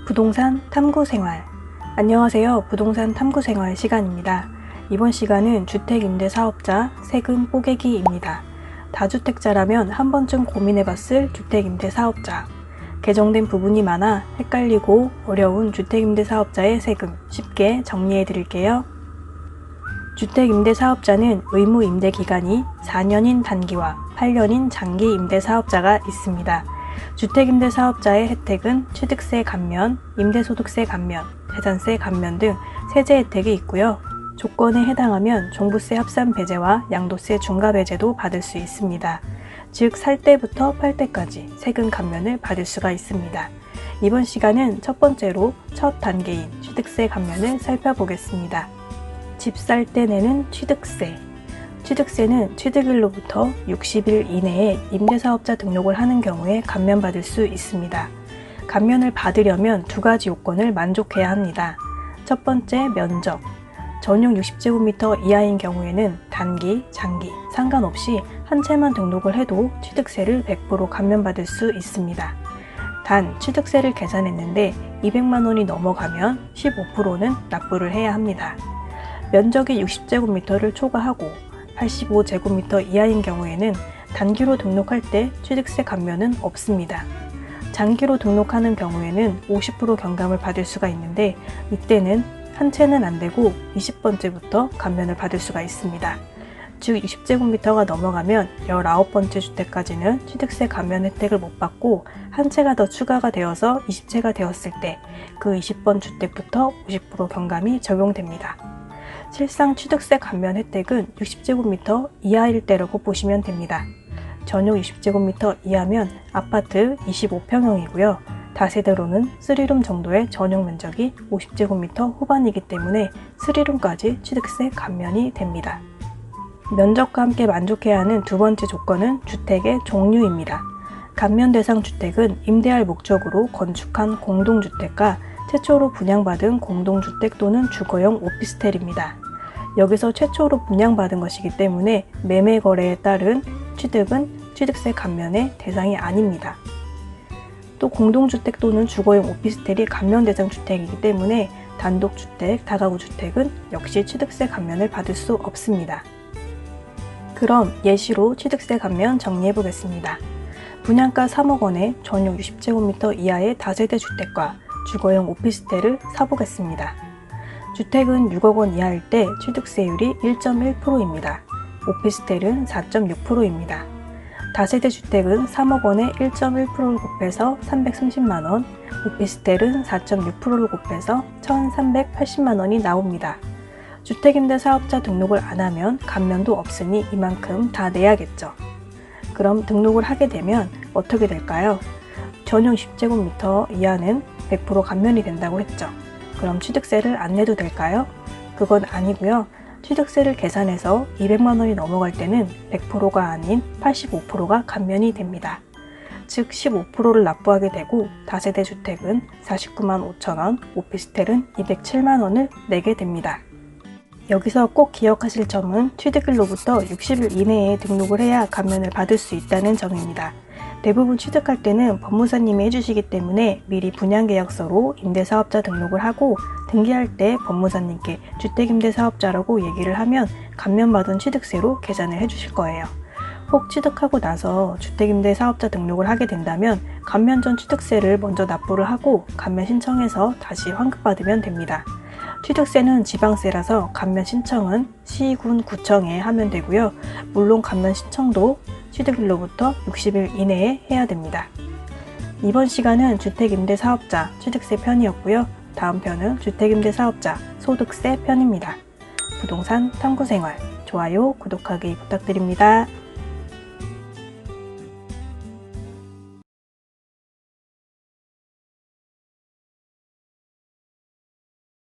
부동산 탐구생활. 안녕하세요. 부동산 탐구생활 시간입니다. 이번 시간은 주택임대사업자 세금 뽀개기입니다. 다주택자라면 한 번쯤 고민해봤을 주택임대사업자. 개정된 부분이 많아 헷갈리고 어려운 주택임대사업자의 세금 쉽게 정리해드릴게요. 주택임대사업자는 의무 임대기간이 4년인 단기와 8년인 장기 임대사업자가 있습니다. 주택임대사업자의 혜택은 취득세 감면, 임대소득세 감면, 재산세 감면 등 세제 혜택이 있고요. 조건에 해당하면 종부세 합산 배제와 양도세 중과 배제도 받을 수 있습니다. 즉, 살 때부터 팔 때까지 세금 감면을 받을 수가 있습니다. 이번 시간은 첫 번째로 첫 단계인 취득세 감면을 살펴보겠습니다. 집 살 때 내는 취득세. 취득세는 취득일로부터 60일 이내에 임대사업자 등록을 하는 경우에 감면받을 수 있습니다. 감면을 받으려면 두 가지 요건을 만족해야 합니다. 첫 번째, 면적. 전용 60제곱미터 이하인 경우에는 단기, 장기 상관없이 한 채만 등록을 해도 취득세를 100% 감면받을 수 있습니다. 단, 취득세를 계산했는데 200만 원이 넘어가면 15%는 납부를 해야 합니다. 면적이 60제곱미터를 초과하고 85제곱미터 이하인 경우에는 단기로 등록할 때 취득세 감면은 없습니다. 장기로 등록하는 경우에는 50% 경감을 받을 수가 있는데 이때는 한 채는 안 되고 20번째부터 감면을 받을 수가 있습니다. 즉 60제곱미터가 넘어가면 19번째 주택까지는 취득세 감면 혜택을 못 받고 한 채가 더 추가가 되어서 20채가 되었을 때 그 20번 주택부터 50% 경감이 적용됩니다. 실상 취득세 감면 혜택은 60제곱미터 이하일 때라고 보시면 됩니다. 전용 60제곱미터 이하면 아파트 25평형이고요. 다세대로는 3룸 정도의 전용 면적이 50제곱미터 후반이기 때문에 3룸까지 취득세 감면이 됩니다. 면적과 함께 만족해야 하는 두 번째 조건은 주택의 종류입니다. 감면 대상 주택은 임대할 목적으로 건축한 공동주택과 최초로 분양받은 공동주택 또는 주거용 오피스텔입니다. 여기서 최초로 분양받은 것이기 때문에 매매 거래에 따른 취득은 취득세 감면의 대상이 아닙니다. 또 공동주택 또는 주거용 오피스텔이 감면 대상 주택이기 때문에 단독주택, 다가구주택은 역시 취득세 감면을 받을 수 없습니다. 그럼 예시로 취득세 감면 정리해 보겠습니다. 분양가 3억 원에 전용 60제곱미터 이하의 다세대 주택과 주거용 오피스텔을 사보겠습니다. 주택은 6억 원 이하일 때 취득세율이 1.1%입니다. 오피스텔은 4.6%입니다. 다세대 주택은 3억 원에 1.1%를 곱해서 330만 원, 오피스텔은 4.6%를 곱해서 1,380만 원이 나옵니다. 주택임대사업자 등록을 안 하면 감면도 없으니 이만큼 다 내야겠죠. 그럼 등록을 하게 되면 어떻게 될까요? 전용 10제곱미터 이하는 100% 감면이 된다고 했죠. 그럼 취득세를 안 내도 될까요? 그건 아니고요. 취득세를 계산해서 200만 원이 넘어갈 때는 100%가 아닌 85%가 감면이 됩니다. 즉 15%를 납부하게 되고 다세대 주택은 49만 5천 원, 오피스텔은 207만 원을 내게 됩니다. 여기서 꼭 기억하실 점은 취득일로부터 60일 이내에 등록을 해야 감면을 받을 수 있다는 점입니다. 대부분 취득할 때는 법무사님이 해주시기 때문에 미리 분양계약서로 임대사업자 등록을 하고 등기할 때 법무사님께 주택임대사업자라고 얘기를 하면 감면받은 취득세로 계산을 해주실 거예요. 혹 취득하고 나서 주택임대사업자 등록을 하게 된다면 감면 전 취득세를 먼저 납부를 하고 감면 신청해서 다시 환급받으면 됩니다. 취득세는 지방세라서 감면 신청은 시, 군, 구청에 하면 되고요. 물론 감면 신청도 취득일로부터 60일 이내에 해야 됩니다. 이번 시간은 주택임대사업자 취득세 편이었고요. 다음 편은 주택임대사업자 소득세 편입니다. 부동산 탐구생활, 좋아요, 구독하기 부탁드립니다.